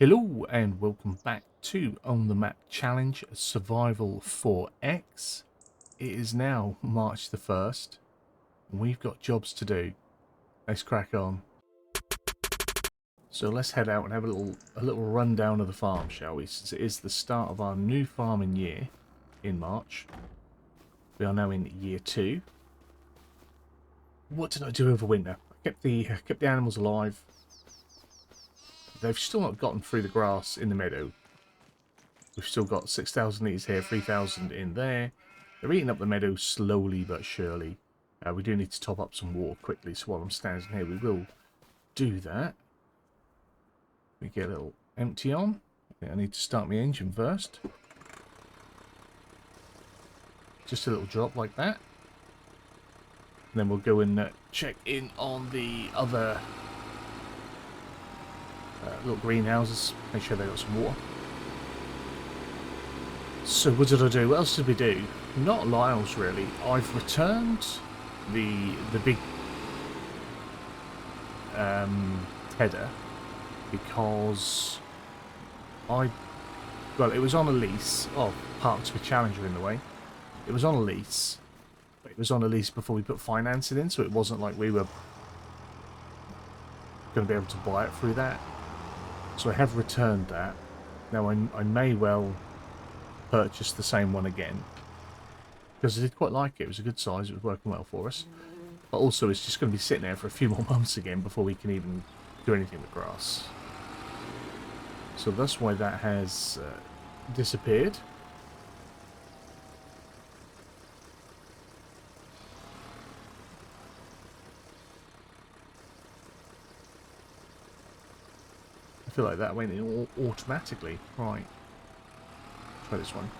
Hello and welcome back to On the Map Challenge Survival 4X. It is now March the 1st and we've got jobs to do. Let's crack on. So let's head out and have a little rundown of the farm, shall we? Since it is the start of our new farming year in March. We are now in year 2. What did I do over winter? I kept the animals alive. They've still not gotten through the grass in the meadow. We've still got 6,000 litres here, 3,000 in there. They're eating up the meadow slowly but surely. We do need to top up some water quickly, so while I'm standing here we will do that. We get a little empty on. I think I need to start my engine first. Just a little drop like that. And then we'll go and check in on the other little greenhouses, make sure they got some water. So what did I do? What else did we do? Not a lot else really. I've returned the big header because well, it was on a lease. Oh, parked with Challenger in the way. It was on a lease, but it was on a lease before we put financing in, so it wasn't like we were going to be able to buy it through that. So I have returned that. Now I may well purchase the same one again, because I did quite like it. It was a good size, it was working well for us. But also it's just going to be sitting there for a few more months again before we can even do anything with grass. So that's why that has disappeared. I feel like that went in automatically. Right. Try this one.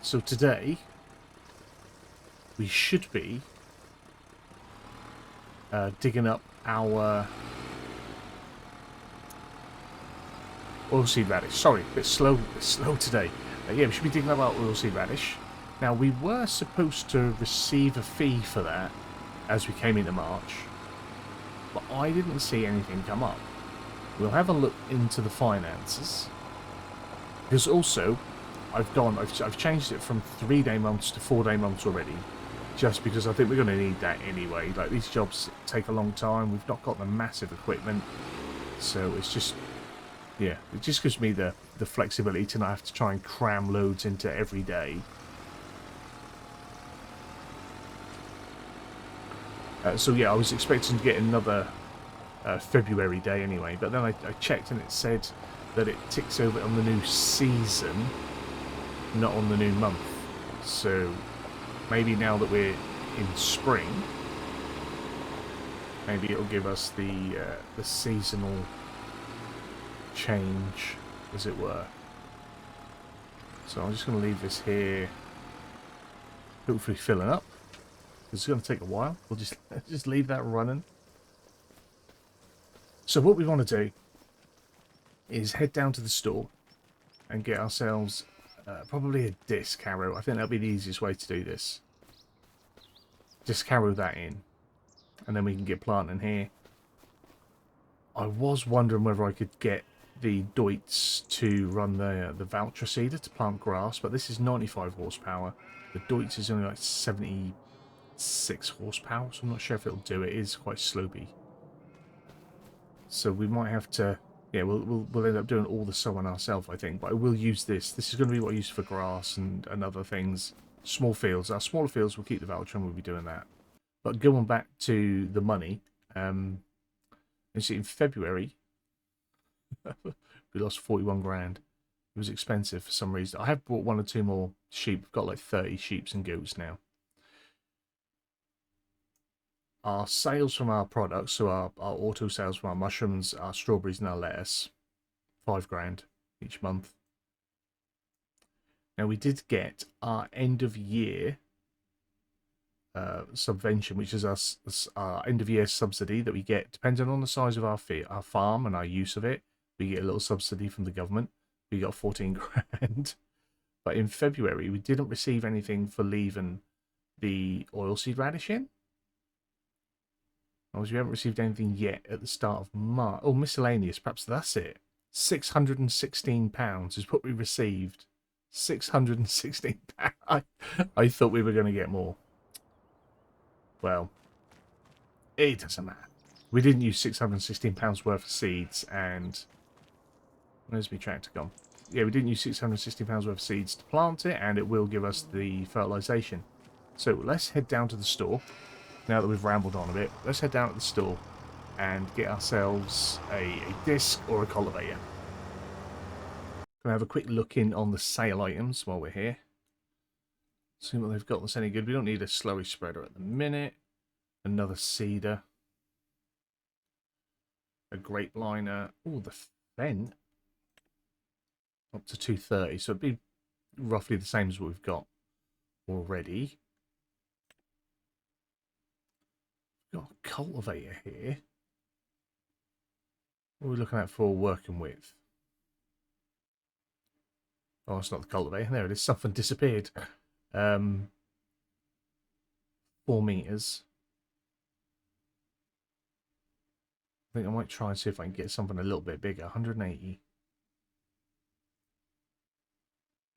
So today, we should be digging up our oilseed radish. Sorry, a bit slow today. Yeah, we should be digging up our oilseed radish. Now, we were supposed to receive a fee for that as we came into March, but I didn't see anything come up. We'll have a look into the finances, because also I've changed it from 3-day months to 4-day months already, just because I think we're going to need that anyway. Like, these jobs take a long time. We've not got the massive equipment, so it's just, yeah, it just gives me the flexibility to not have to try and cram loads into every day. So yeah, I was expecting to get another February day anyway, but then I checked and it said that it ticks over on the new season, not on the new month. So maybe now that we're in spring, maybe it'll give us the seasonal change, as it were. So I'm just going to leave this here, hopefully filling up. It's going to take a while. We'll just leave that running. So what we want to do is head down to the store and get ourselves probably a disc harrow. I think that'll be the easiest way to do this. Just harrow that in, and then we can get planting here. I was wondering whether I could get the Deutz to run the voucher seeder to plant grass, but this is 95 horsepower. The Deutz is only like 76 horsepower, so I'm not sure if it'll do it. It is quite slopey. So we might have to, yeah, we'll end up doing all the sowing ourselves, I think. But I will use this. This is going to be what I use for grass and other things. Small fields. Our smaller fields will keep the voucher and we'll be doing that. But going back to the money, you see in February, we lost 41 grand. It was expensive for some reason. I have bought 1 or 2 more sheep. We've got like 30 sheep and goats now. Our sales from our products, so our auto sales from our mushrooms, our strawberries and our lettuce, 5 grand each month. Now we did get our end of year subvention, which is our end of year subsidy that we get depending on the size of our farm and our use of it. We get a little subsidy from the government. We got 14 grand. But in February we didn't receive anything for leaving the oilseed radish in. Obviously, we haven't received anything yet at the start of March. Oh, miscellaneous. Perhaps that's it. £616 is what we received. £616. I thought we were going to get more. Well, it doesn't matter. We didn't use £616 worth of seeds, and where's my tractor gone? Yeah, we didn't use £616 worth of seeds to plant it, and it will give us the fertilisation. So let's head down to the store. Now that we've rambled on a bit, let's head down to the store and get ourselves a disc or a cultivator. Gonna have a quick look in on the sale items while we're here. See what they've got that's any good. We don't need a slurry spreader at the minute. Another seeder. A grape liner. Oh, the Fendt. Up to 230. So it'd be roughly the same as what we've got already. Got a cultivator here. What are we looking at for working with? Oh, it's not the cultivator. There it is. Something disappeared. 4 meters. I think I might try and see if I can get something a little bit bigger. 180.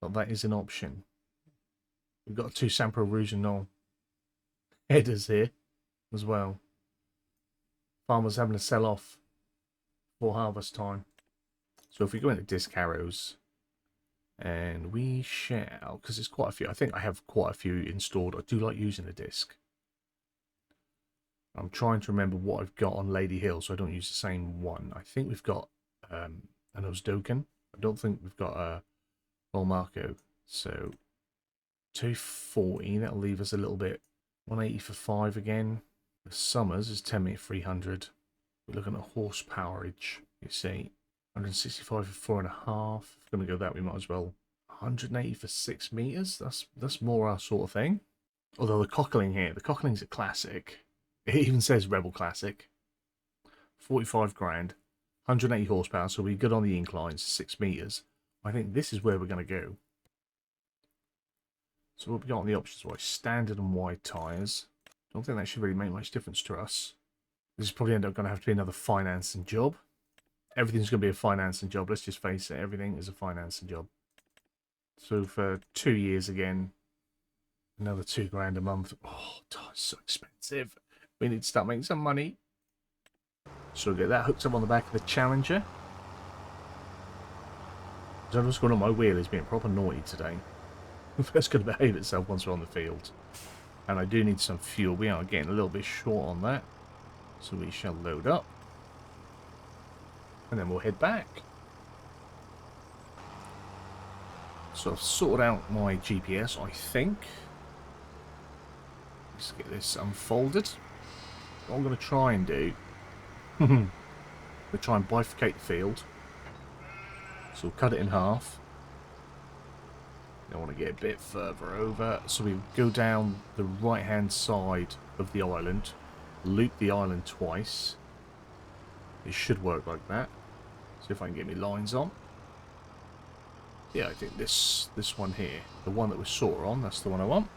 But that is an option. We've got 2 Sampro Rougenol headers here as well. Farmers having to sell off for harvest time. So if we go into disc harrows, and we shall, because it's quite a few. I think I have quite a few installed. I do like using a disc. I'm trying to remember what I've got on Lady Hill, so I don't use the same one. I think we've got an Osdokan. I don't think we've got a Volmarco. So 240. That'll leave us a little bit. 180 for 5 again. The Summers is 10 meter 300. We're looking at horsepowerage. You see. 165 for 4.5. If we're going to go that, we might as well. 180 for 6 meters. That's more our sort of thing. Although the cockling here, the cockling's a classic. It even says Rebel Classic. 45 grand. 180 horsepower, so we're good on the inclines, 6 meters. I think this is where we're going to go. So what we got on the options wise, standard and wide tyres. Don't think that should really make much difference to us. This is probably end up going to have to be another financing job. Everything's going to be a financing job. Let's just face it. Everything is a financing job. So for 2 years again, another 2 grand a month. Oh, it's so expensive. We need to start making some money. So we'll get that hooked up on the back of the Challenger. I don't know what's going on. My wheel is being proper naughty today. It's going to behave itself once we're on the field. And I do need some fuel. We are getting a little bit short on that. So we shall load up. And then we'll head back. So I've sorted out my GPS, I think. Let's get this unfolded. What I'm going to try and do... we'll try and bifurcate the field. So we'll cut it in half. I want to get a bit further over. So we go down the right-hand side of the island. Loop the island twice. It should work like that. See if I can get my lines on. Yeah, I think this one here, the one that we're sort of on, that's the one I want.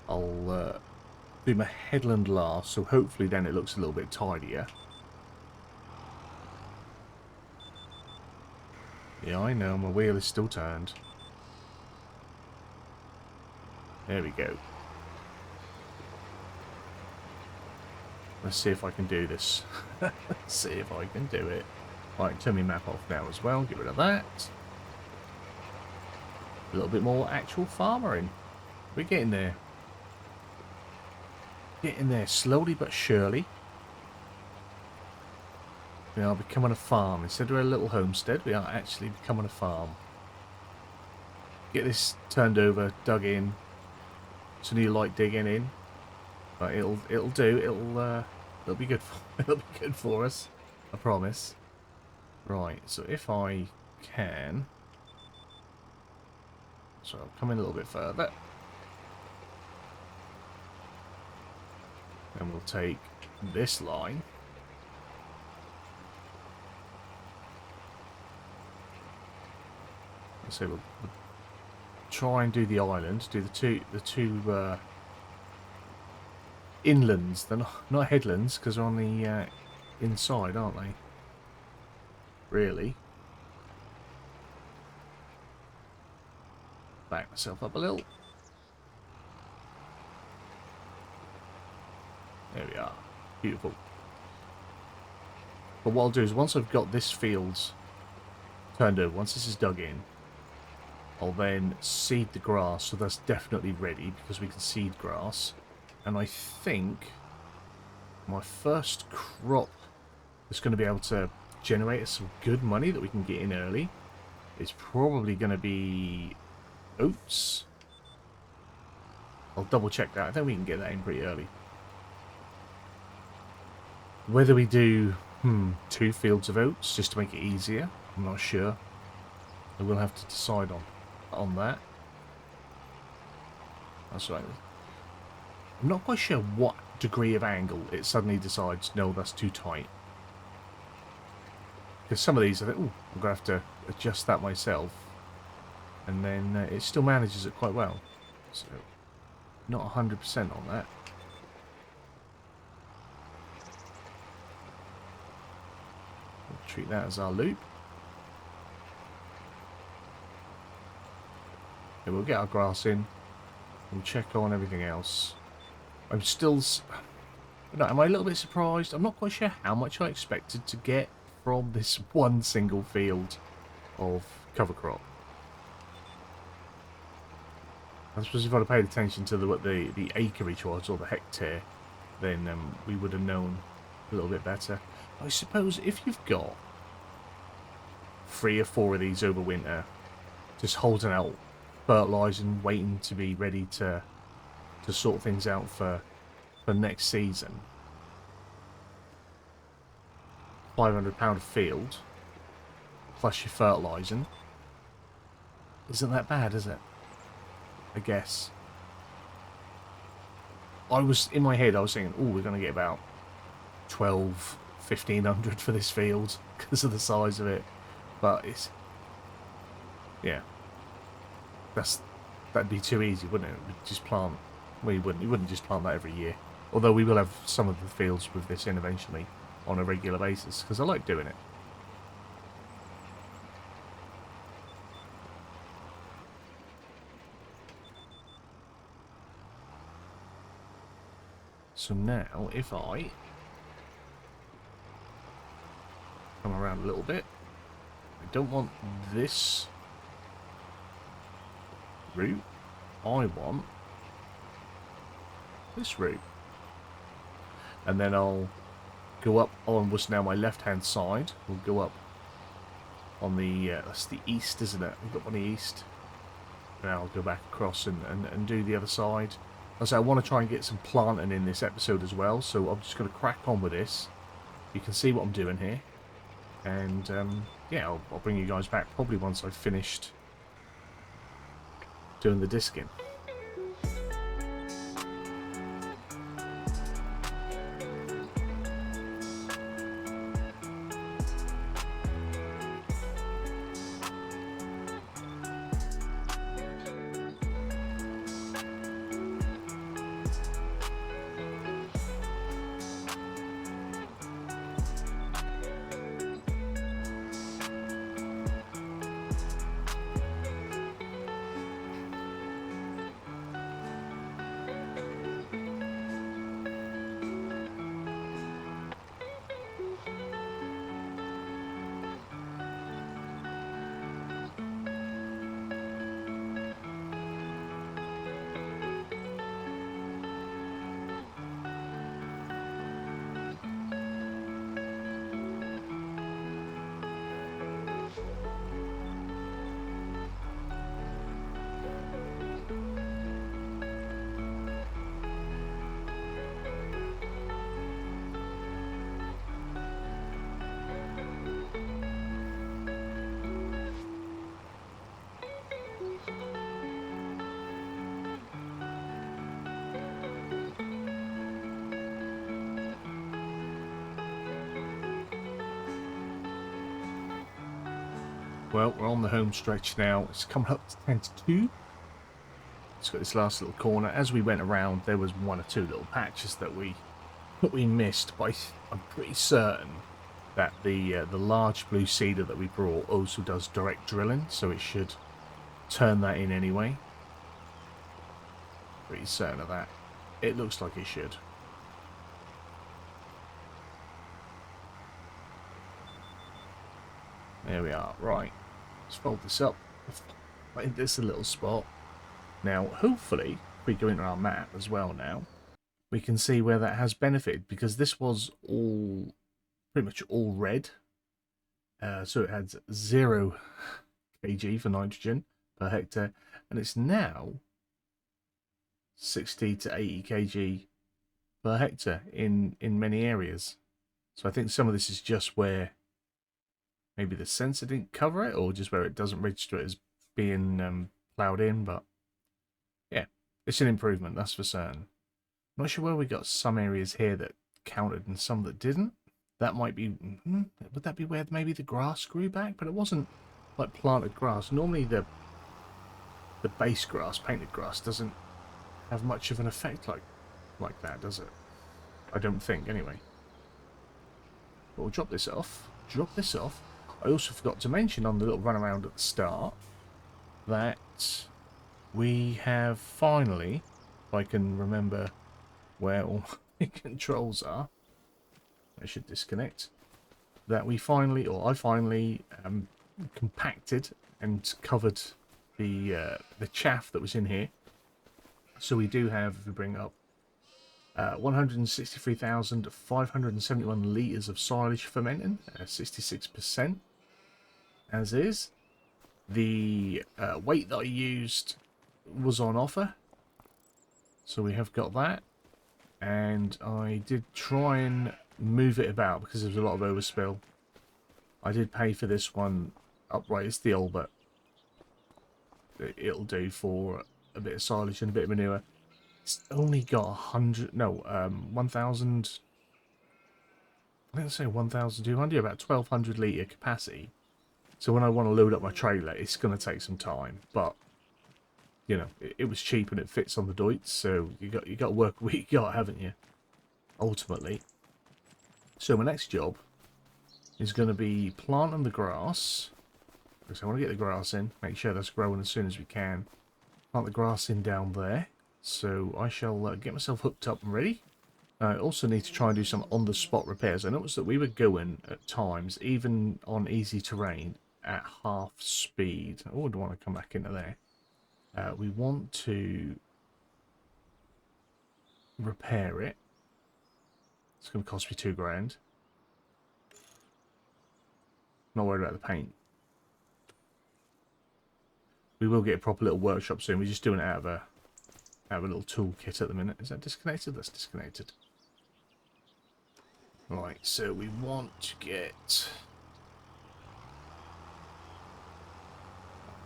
I'll do my headland last, so hopefully then it looks a little bit tidier. Yeah, I know, my wheel is still turned. There we go. Let's see if I can do this. Let's see if I can do it. Right, turn my map off now as well. Get rid of that. A little bit more actual farming. We're getting there. Getting there slowly but surely. We are becoming a farm. Instead of a little homestead, we are actually becoming a farm. Get this turned over, dug in. So you like digging in. But it'll do. It'll be good. It'll be good for us. I promise. Right. So if I can, so I'll come in a little bit further, and we'll take this line. So we'll try and do the island. Do the two. Inlands, they're not headlands because they're on the inside, aren't they? really. Back myself up a little. There we are. Beautiful. But what I'll do is once I've got this field turned over, once this is dug in, I'll then seed the grass, so that's definitely ready because we can seed grass. And I think my first crop that's going to be able to generate us some good money that we can get in early is probably going to be oats. I'll double check that. I think we can get that in pretty early. Whether we do 2 fields of oats just to make it easier, I'm not sure. I will have to decide on that. That's right. I'm not quite sure what degree of angle it suddenly decides, no, that's too tight. Because some of these, I think, ooh, I'm going to have to adjust that myself. And then it still manages it quite well. So, not 100% on that. We'll treat that as our loop. And we'll get our grass in. We'll check on everything else. I'm still... No, am I a little bit surprised? I'm not quite sure how much I expected to get from this one single field of cover crop. I suppose if I'd have paid attention to what the acreage was, or the hectare, then we would have known a little bit better. I suppose if you've got 3 or 4 of these over winter, just holding out, fertilising, waiting to be ready to sort things out for next season, £500 a field, plus your fertilising, isn't that bad, is it? I guess. In my head, I was thinking, oh, we're going to get about 1,500 for this field because of the size of it. But it's, yeah, that'd be too easy, wouldn't it? We'd just plant. Well, you wouldn't just plant that every year. Although we will have some of the fields with this in eventually on a regular basis because I like doing it. So now, if I come around a little bit, I don't want this route, I want this route. And then I'll go up on what's now my left-hand side. We'll go up on the, that's the east, isn't it? We've got on the east. Now I'll go back across and do the other side. As I want to try and get some planting in this episode as well, so I'm just going to crack on with this. You can see what I'm doing here. And, yeah, I'll bring you guys back probably once I've finished doing the disking. Well, we're on the home stretch now. It's coming up to 10 to 2. It's got this last little corner. As we went around, there was 1 or 2 little patches that we missed, but I'm pretty certain that the large blue seeder that we brought also does direct drilling, so it should turn that in anyway. Pretty certain of that. It looks like it should. There we are. Right. Let's fold this up. Find this a little spot. Now, hopefully, if we go into our map as well now, we can see where that has benefited, because this was all, pretty much all red. So it had 0 kg for nitrogen per hectare, and it's now 60 to 80 kg per hectare in many areas. So I think some of this is just where maybe the sensor didn't cover it, or just where it doesn't register it as being ploughed in. But yeah, it's an improvement, that's for certain. Not sure where we got some areas here that counted and some that didn't. That might be, would that be where maybe the grass grew back? But it wasn't like planted grass. Normally the base grass, painted grass, doesn't have much of an effect like that, does it? I don't think, anyway. But we'll drop this off. Drop this off. I also forgot to mention on the little run around at the start that we have finally, if I can remember where all my controls are, I should disconnect, that we finally, or I finally, compacted and covered the chaff that was in here. So we do have, if we bring up, 163,571 litres of silage fermenting, 66%, as is. The weight that I used was on offer, so we have got that. And I did try and move it about because there was a lot of overspill. I did pay for this one upright. It's the old, but it'll do for a bit of silage and a bit of manure. It's only got 1,000. I think I say 1,200, about 1,200 litre capacity. So when I want to load up my trailer, it's going to take some time. But you know, it was cheap and it fits on the Deutz, so you got to work with what you got, haven't you? Ultimately. So my next job is going to be planting the grass. Because I want to get the grass in, make sure that's growing as soon as we can. Plant the grass in down there. So I shall get myself hooked up and ready. I also need to try and do some on-the-spot repairs. I noticed that we were going at times, even on easy terrain, at half speed. I would want to come back into there. We want to repair it. It's going to cost me £2,000. Not worried about the paint. We will get a proper little workshop soon. We're just doing it out of a little toolkit at the minute. Is that disconnected? That's disconnected. Right, so we want to get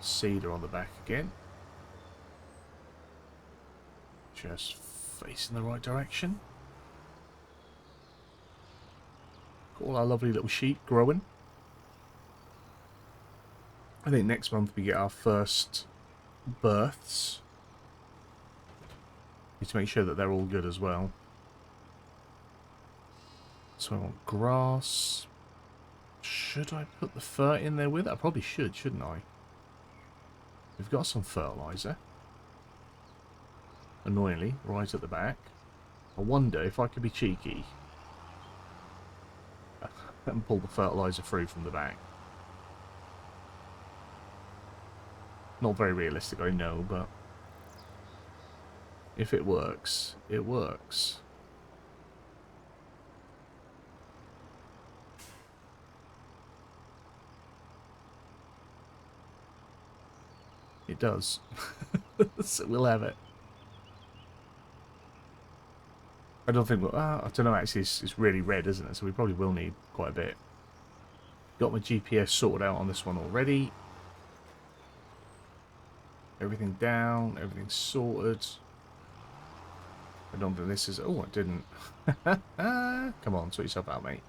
cedar on the back again. Just facing the right direction. Got all our lovely little sheep growing. I think next month we get our first births. Need to make sure that they're all good as well. So I want grass. Should I put the fur in there with it? I probably should, shouldn't I? We've got some fertilizer. Annoyingly, right at the back. I wonder if I could be cheeky and pull the fertilizer through from the back. Not very realistic, I know, but if it works, it works. It does. So we'll have it. I don't think we'll... I don't know, actually, it's really red, isn't it? So we probably will need quite a bit. Got my GPS sorted out on this one already. Everything down, everything's sorted. I don't think this is... Oh, it didn't. Come on, sort yourself out, mate.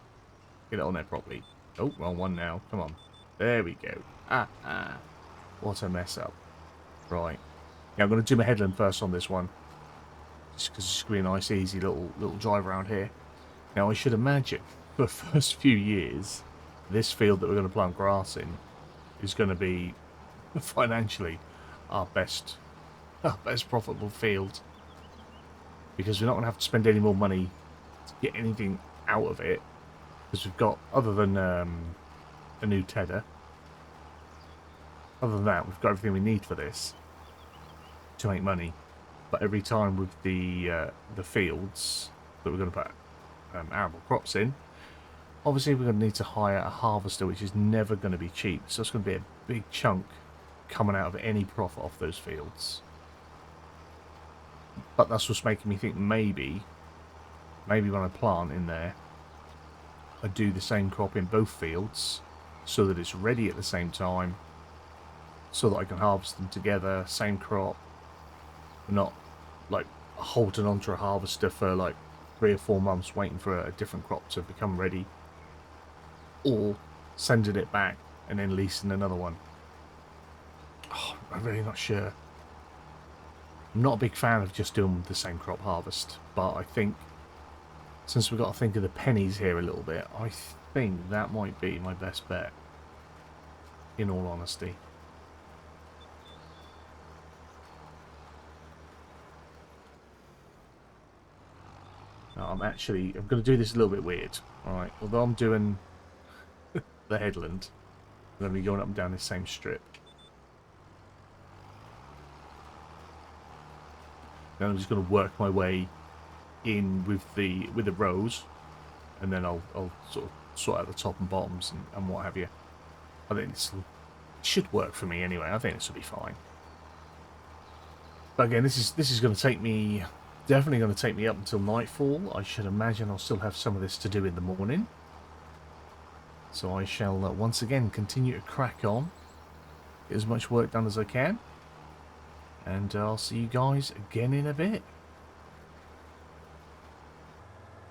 Get it on there properly. Oh, wrong one now. Come on. There we go. What a mess up. Right. Yeah, I'm going to do my headland first on this one. Just because it's going to be a nice, easy little drive around here. Now, I should imagine for the first few years, this field that we're going to plant grass in is going to be financially our best profitable field, because we're not going to have to spend any more money to get anything out of it, because we've got, other than a new tedder, other than that, we've got everything we need for this to make money. But every time with the fields that we're going to put arable crops in, obviously we're going to need to hire a harvester, which is never going to be cheap. So it's going to be a big chunk coming out of any profit off those fields. But that's what's making me think maybe when I plant in there, I do the same crop in both fields so that it's ready at the same time, so that I can harvest them together, same crop, not like holding onto a harvester for like 3 or 4 months waiting for a different crop to become ready, or sending it back and then leasing another one. Oh, I'm really not sure. I'm not a big fan of just doing the same crop harvest, but I think since we've got to think of the pennies here a little bit, I think that might be my best bet, in all honesty. Now, I'm going to do this a little bit weird. Alright, although I'm doing the headland, I'm going to be going up and down this same strip. Then I'm just going to work my way in with the rows, and then I'll sort of sort out the top and bottoms and what have you. I think this should work for me anyway. I think this will be fine. But again, this is going to take me, definitely going to take me up until nightfall. I should imagine I'll still have some of this to do in the morning. So I shall once again continue to crack on, get as much work done as I can, and I'll see you guys again in a bit.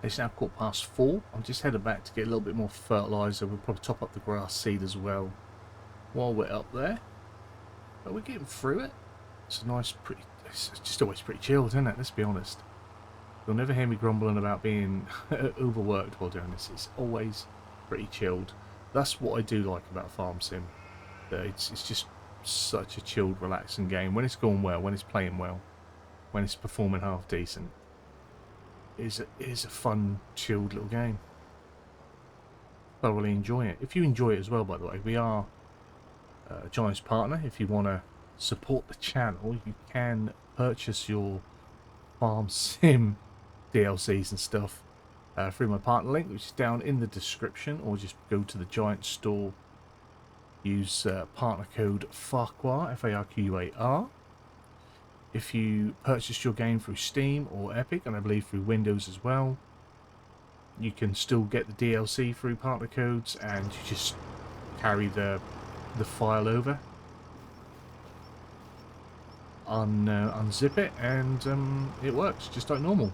It's now 4:15. I'm just headed back to get a little bit more fertiliser. We'll probably top up the grass seed as well while we're up there. But we're getting through it. It's a nice, pretty. It's just always pretty chilled, isn't it? Let's be honest. You'll never hear me grumbling about being overworked while doing this. It's always pretty chilled. That's what I do like about Farm Sim. It's just such a chilled, relaxing game. When it's going well, when it's playing well, when it's performing half decent, it is a fun, chilled little game. Thoroughly enjoy it. If you enjoy it as well, by the way, we are a Giants partner. If you want to support the channel, you can purchase your Farm Sim DLCs and stuff through my partner link, which is down in the description, or just go to the Giant store, use partner code FARQUAR, FARQUAR. If you purchased your game through Steam or Epic, and I believe through Windows as well, you can still get the DLC through partner codes, and you just carry the file over, unzip it, and it works just like normal.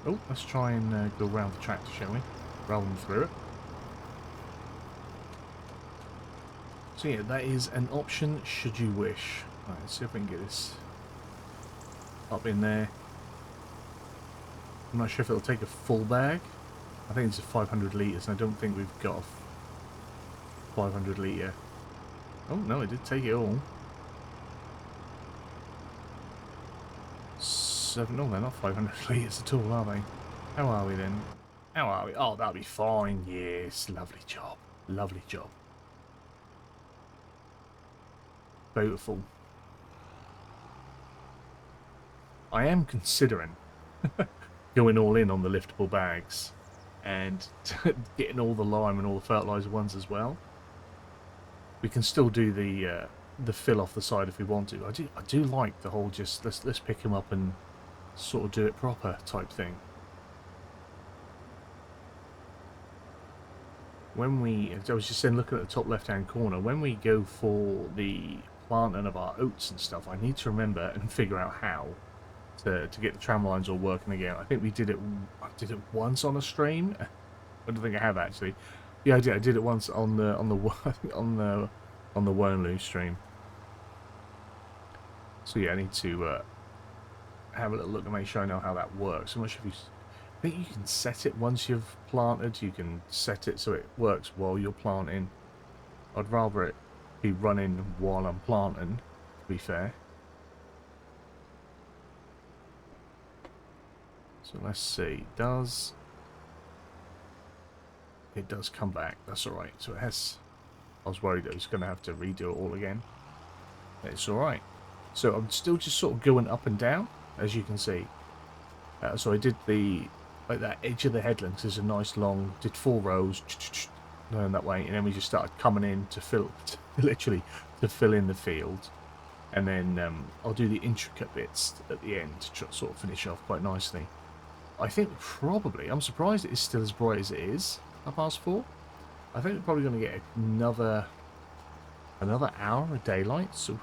Oh, let's try and go around the tractor, shall we, rather than through it. So yeah, that is an option should you wish. Right, let's see if we can get this up in there. I'm not sure if it'll take a full bag. I think it's a 500 litres, and I don't think we've got a 500 litre. Oh no, it did take it all. No, they're not 500 litres at all, are they? How are we then? How are we? Oh, that'll be fine. Yes, lovely job. Lovely job. Beautiful. I am considering going all in on the liftable bags and getting all the lime and all the fertiliser ones as well. We can still do the fill off the side if we want to. I do like the whole just let's pick them up and sort of do it proper type thing. When I was just saying, looking at the top left hand corner, when we go for the planting of our oats and stuff, I need to remember and figure out how to get the tram lines all working again. I think I did it once on a stream. I don't think I have actually. Yeah, I did it once on the Wernloo stream. So yeah, I need to have a little look and make sure I know how that works. I'm not sure I think you can set it once you've planted. You can set it so it works while you're planting. I'd rather it be running while I'm planting, to be fair. So let's see. It does come back. That's alright. So it has... I was worried that I was going to have to redo it all again. It's alright. So I'm still just sort of going up and down, as you can see. So I did like that edge of the headland, 'cause there's a nice long, did 4 rows, going that way, and then we just started coming in to fill, literally, to fill in the field. And then I'll do the intricate bits at the end to sort of finish off quite nicely. I think probably, I'm surprised it is still as bright as it is, 4:30. I think we're probably going to get another hour of daylight, so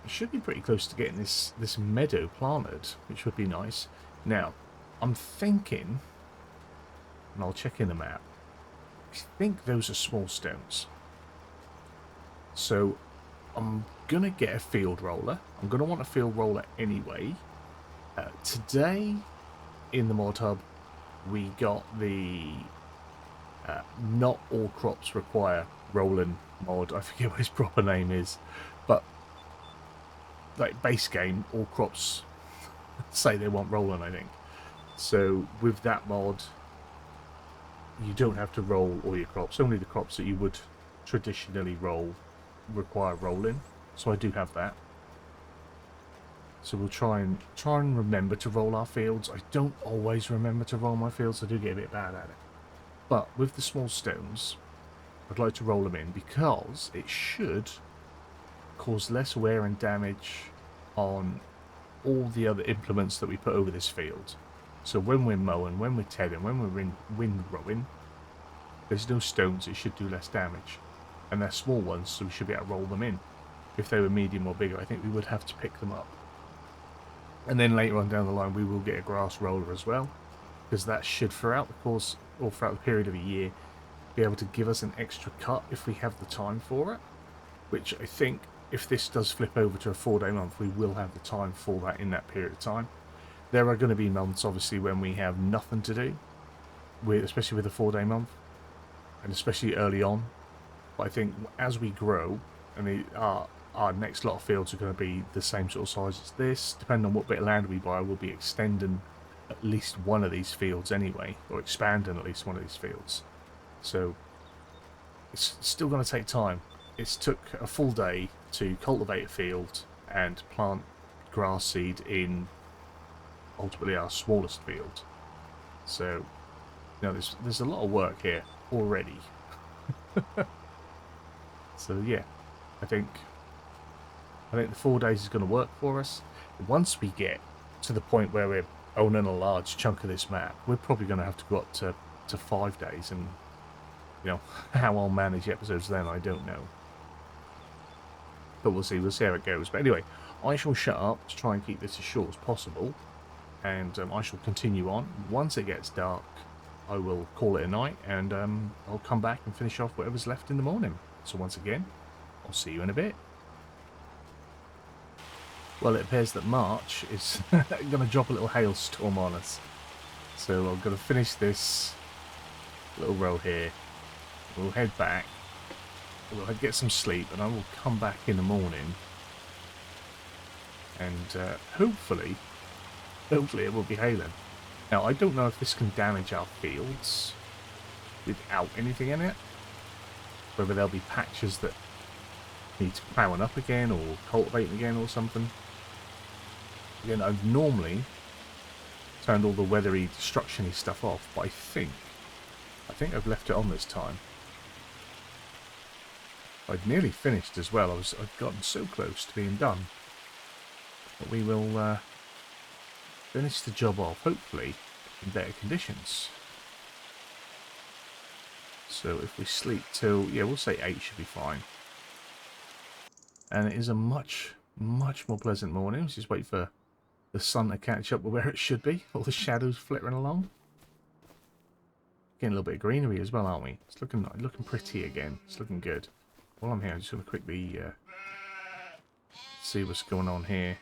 it should be pretty close to getting this meadow planted, which would be nice. Now, I'm thinking, and I'll check in the map, I think those are small stones. So I'm going to get a field roller. I'm going to want a field roller anyway. Today, in the mod hub, we got the not all crops require rolling mod. I forget what his proper name is, but like base game, all crops say they want rolling, I think. So with that mod, you don't have to roll all your crops. Only the crops that you would traditionally roll require rolling. So I do have that. So we'll try and remember to roll our fields. I don't always remember to roll my fields. I do get a bit bad at it. But with the small stones, I'd like to roll them in because it should cause less wear and damage on all the other implements that we put over this field. So when we're mowing, when we're tedding, when we're windrowing, there's no stones, it should do less damage. And they're small ones, so we should be able to roll them in. If they were medium or bigger, I think we would have to pick them up. And then later on down the line, we will get a grass roller as well, because that should, throughout the course, or throughout the period of a year, be able to give us an extra cut if we have the time for it. Which I think, if this does flip over to a 4-day month, we will have the time for that in that period of time. There are going to be months, obviously, when we have nothing to do, especially with a 4-day month, and especially early on. But I think as we grow, and our next lot of fields are going to be the same sort of size as this, depending on what bit of land we buy, we'll be extending at least one of these fields anyway, or expanding at least one of these fields. So it's still going to take time. It's took a full day to cultivate a field and plant grass seed in ultimately our smallest field. So, you know, there's a lot of work here already. So yeah, I think the 4 days is going to work for us. Once we get to the point where we're owning a large chunk of this map, we're probably going to have to go up to 5 days, and you know how I'll manage episodes then, I don't know. But we'll see how it goes. But anyway, I shall shut up to try and keep this as short as possible, and I shall continue on. Once it gets dark, I will call it a night, and I'll come back and finish off whatever's left in the morning. So once again, I'll see you in a bit. Well, it appears that March is going to drop a little hailstorm on us. So I'm going to finish this little row here. We'll head back. We'll get some sleep, and I will come back in the morning. And hopefully it will be hailing. Now, I don't know if this can damage our fields without anything in it. Whether there'll be patches that need ploughing up again or cultivating again or something. Again, I've normally turned all the weathery, destruction-y stuff off, but I think I've left it on this time. I'd nearly finished as well. I'd gotten so close to being done. But we will finish the job off, hopefully, in better conditions. So if we sleep till, yeah, we'll say 8 should be fine. And it is a much, much more pleasant morning. Let's just wait for the sun to catch up with where it should be. All the shadows flittering along. Getting a little bit of greenery as well, aren't we? It's looking pretty again. It's looking good. While I'm here, I'm just going to quickly see what's going on here.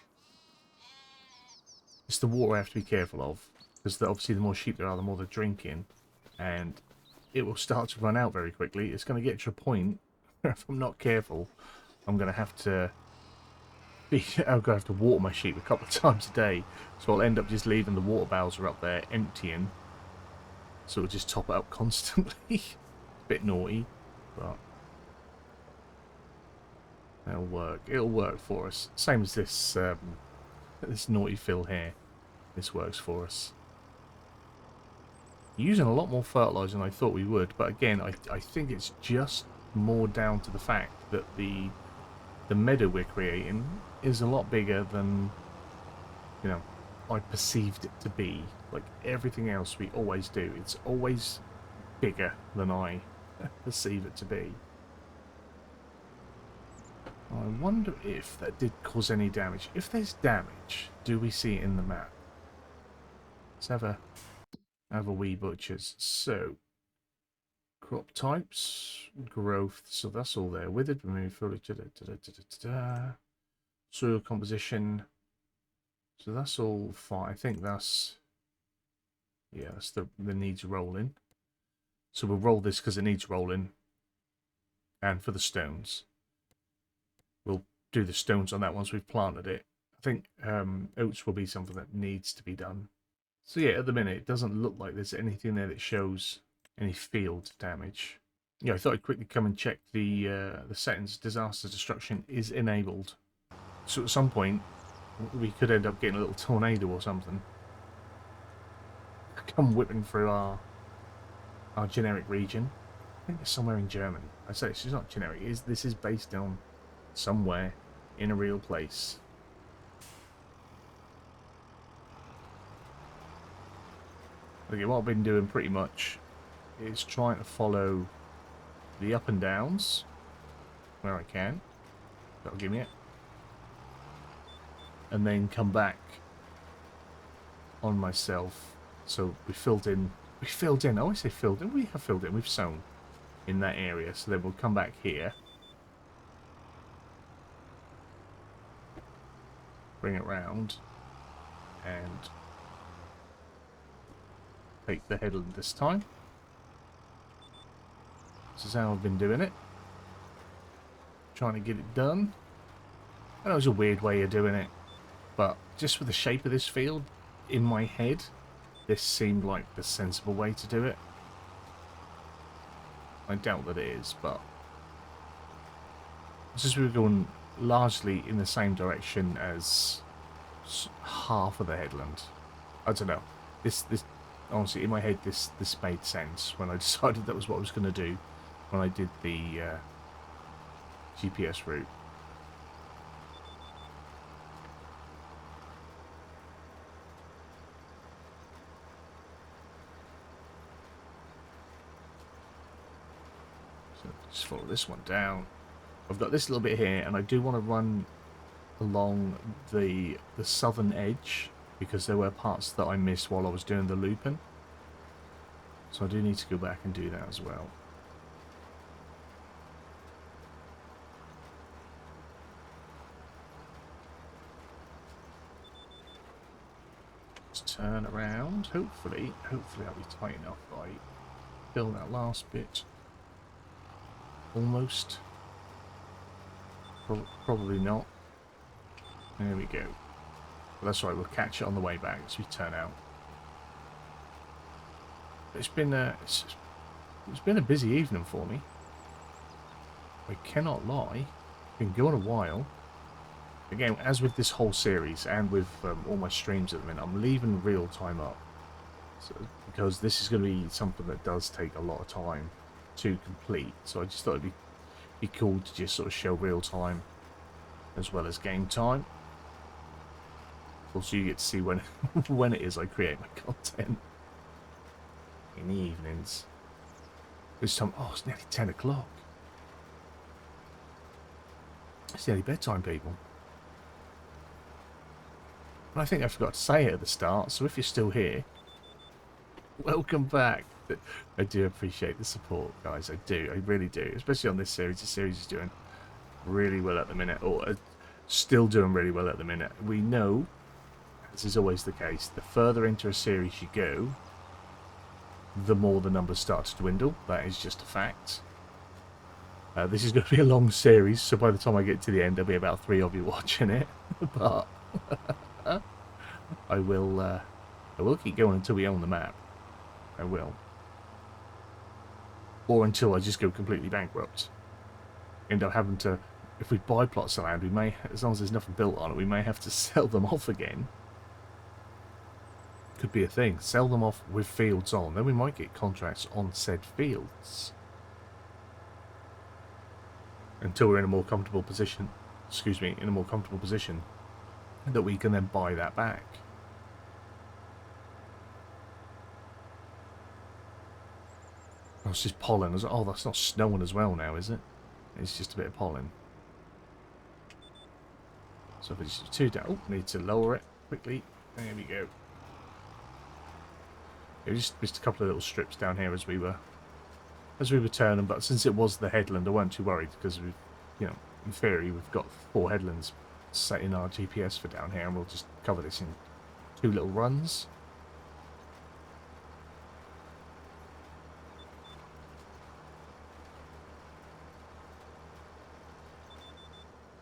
It's the water I have to be careful of. because obviously the more sheep there are, the more they're drinking, and it will start to run out very quickly. It's going to get to a point where if I'm not careful, I'm going to have to water my sheep a couple of times a day, so I'll end up just leaving the water bowser up there emptying, so it'll just top it up constantly. Bit naughty, but it'll work. It'll work for us. Same as this this naughty fill here. This works for us. Using a lot more fertilizer than I thought we would, but again, I think it's just more down to the fact that the meadow we're creating is a lot bigger than, you know, I perceived it to be. Like everything else we always do, it's always bigger than I perceive it to be. I wonder if that did cause any damage. If there's damage, do we see it in the map? Let's have a wee butchers. So, crop types, growth, so that's all there. Withered, remove foliage, soil composition. So that's all fine. I think that's, yeah, that's the needs rolling. So we'll roll this because it needs rolling. And for the stones, we'll do the stones on that once we've planted it. I think oats will be something that needs to be done. So yeah, at the minute, it doesn't look like there's anything there that shows any field damage. Yeah, I thought I'd quickly come and check the settings. Disaster destruction is enabled. So at some point, we could end up getting a little tornado or something. Come whipping through our generic region. I think it's somewhere in Germany. I say it's not generic. This is based on somewhere in a real place. Okay, what I've been doing pretty much is trying to follow the up and downs where I can. That'll give me it. And then come back on myself. So we filled in. I always say filled in. We have filled in. We've sown in that area. So then we'll come back here. Bring it round. And take the headland this time. This is how I've been doing it. Trying to get it done. I know it's a weird way of doing it, but just with the shape of this field, in my head, this seemed like the sensible way to do it. I doubt that it is, but it's just we were going largely in the same direction as half of the headland. I don't know. This honestly, in my head, this made sense when I decided that was what I was going to do when I did the GPS route. So just follow this one down. I've got this little bit here, and I do want to run along the southern edge, because there were parts that I missed while I was doing the looping. So I do need to go back and do that as well. Just turn around. Hopefully I'll be tight enough by fill that last bit. Almost. Probably not. There we go. But that's right, we'll catch it on the way back as we turn out. It's been a busy evening for me. I cannot lie. It's been going a while. Again, as with this whole series and with all my streams at the minute, I'm leaving real time up. So, because this is going to be something that does take a lot of time to complete. So I just thought it'd be cool to just sort of show real time as well as game time. Also, you get to see when when it is I create my content in the evenings. This time, oh, it's nearly 10 o'clock. It's nearly bedtime, people. And I think I forgot to say it at the start, so if you're still here, welcome back. I do appreciate the support, guys. I do. I really do. Especially on this series. The series is doing really well at the minute, or still doing really well at the minute. We know as is always the case, the further into a series you go, the more the numbers start to dwindle. That is just a fact. This is going to be a long series, so by the time I get to the end, there'll be about 3 of you watching it. But I will keep going until we own the map. I will. Or until I just go completely bankrupt. End up having to, if we buy plots of land, we may, as long as there's nothing built on it, we may have to sell them off again. Could be a thing. Sell them off with fields on. Then we might get contracts on said fields. Until we're in a more comfortable position, in a more comfortable position, that we can then buy that back. Oh, it's just pollen. Oh, that's not snowing as well now, is it? It's just a bit of pollen. So if it's 2 down, oh, need to lower it quickly. There we go. It just missed a couple of little strips down here as we were turning, but since it was the headland, I weren't too worried because we've, you know, in theory we've got 4 headlands set in our GPS for down here, and we'll just cover this in 2 little runs.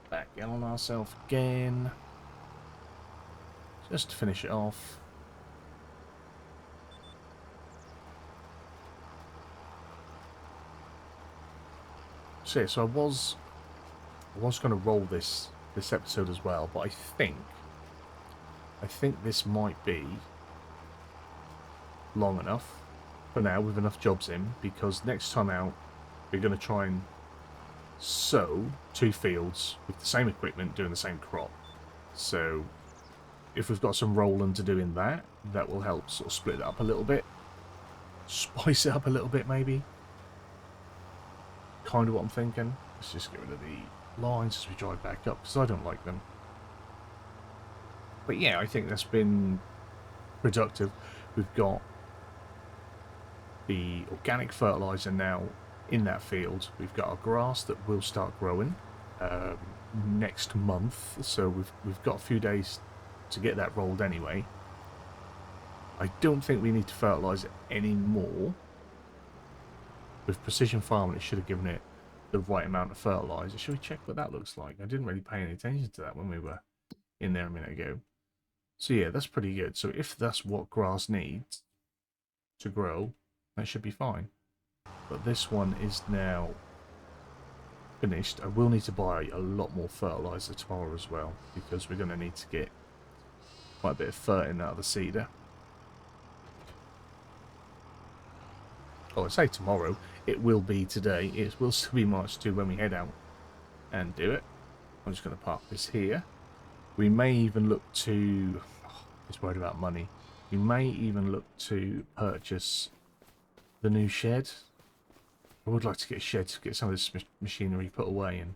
Back on ourselves again, just to finish it off. So, yeah, so I was going to roll this episode as well, but I think this might be long enough for now with enough jobs in, because next time out we're going to try and sow 2 fields with the same equipment doing the same crop. So if we've got some rolling to do in that will help sort of split it up a little bit, spice it up a little bit maybe. Kind of what I'm thinking. Let's just get rid of the lines as we drive back up, because I don't like them. But yeah, I think that's been productive. We've got the organic fertilizer now in that field. We've got our grass that will start growing next month, so we've got a few days to get that rolled anyway. I don't think we need to fertilize it anymore. With precision farming, it should have given it the right amount of fertilizer. Should we check what that looks like? I didn't really pay any attention to that when we were in there a minute ago. So yeah, that's pretty good. So if that's what grass needs to grow, that should be fine. But this one is now finished. I will need to buy a lot more fertilizer tomorrow as well, because we're going to need to get quite a bit of fertin out of the cedar. Oh, I say tomorrow. It will be today. It will still be March 2 when we head out and do it. I'm just going to park this here. We may even look to... Oh, just worried about money. We may even look to purchase the new shed. I would like to get a shed to get some of this machinery put away and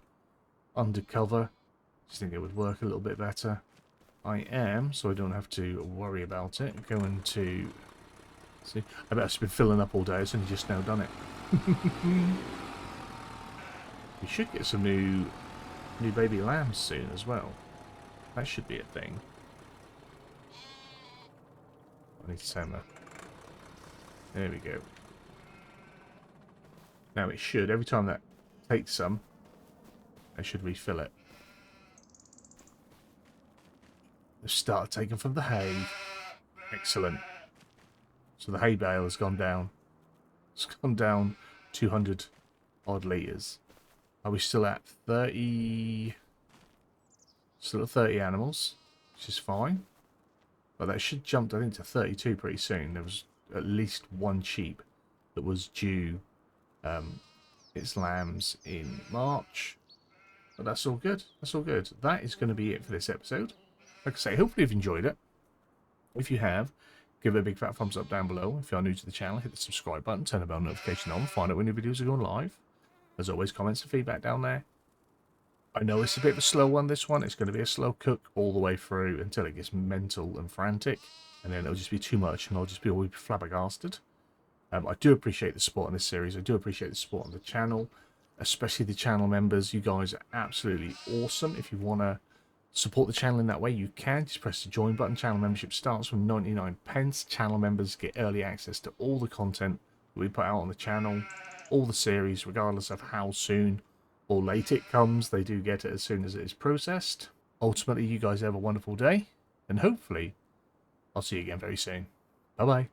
undercover. Just think it would work a little bit better. I am, so I don't have to worry about it, going to... See, I bet I've been filling up all day. It's only just now done it. We should get some new baby lambs soon as well. That should be a thing. I need to simmer. There we go. Now it should, every time that takes some, I should refill it. They've started taking from the hay. Excellent. So the hay bale has gone down. It's gone down 200 odd litres. Are we still at 30? Still at 30 animals, which is fine. But that should jump, I think, to 32 pretty soon. There was at least 1 sheep that was due its lambs in March. But that's all good. That's all good. That is going to be it for this episode. Like I say, hopefully you've enjoyed it. If you have, give it a big fat thumbs up down below. If you are new to the channel, hit the subscribe button, turn the bell notification on, find out when new videos are going live. As always, comments and feedback down there. I know it's a bit of a slow one, this one. It's going to be a slow cook all the way through until it gets mental and frantic. And then it'll just be too much and I'll just be all flabbergasted. I do appreciate the support in this series. I do appreciate the support on the channel, especially the channel members. You guys are absolutely awesome. If you want to support the channel in that way, you can just press the join button. Channel membership starts from 99 pence. Channel members get early access to all the content that we put out on the channel, all the series, regardless of how soon or late it comes. They do get it as soon as it is processed. Ultimately, you guys have a wonderful day, and hopefully I'll see you again very soon. Bye bye.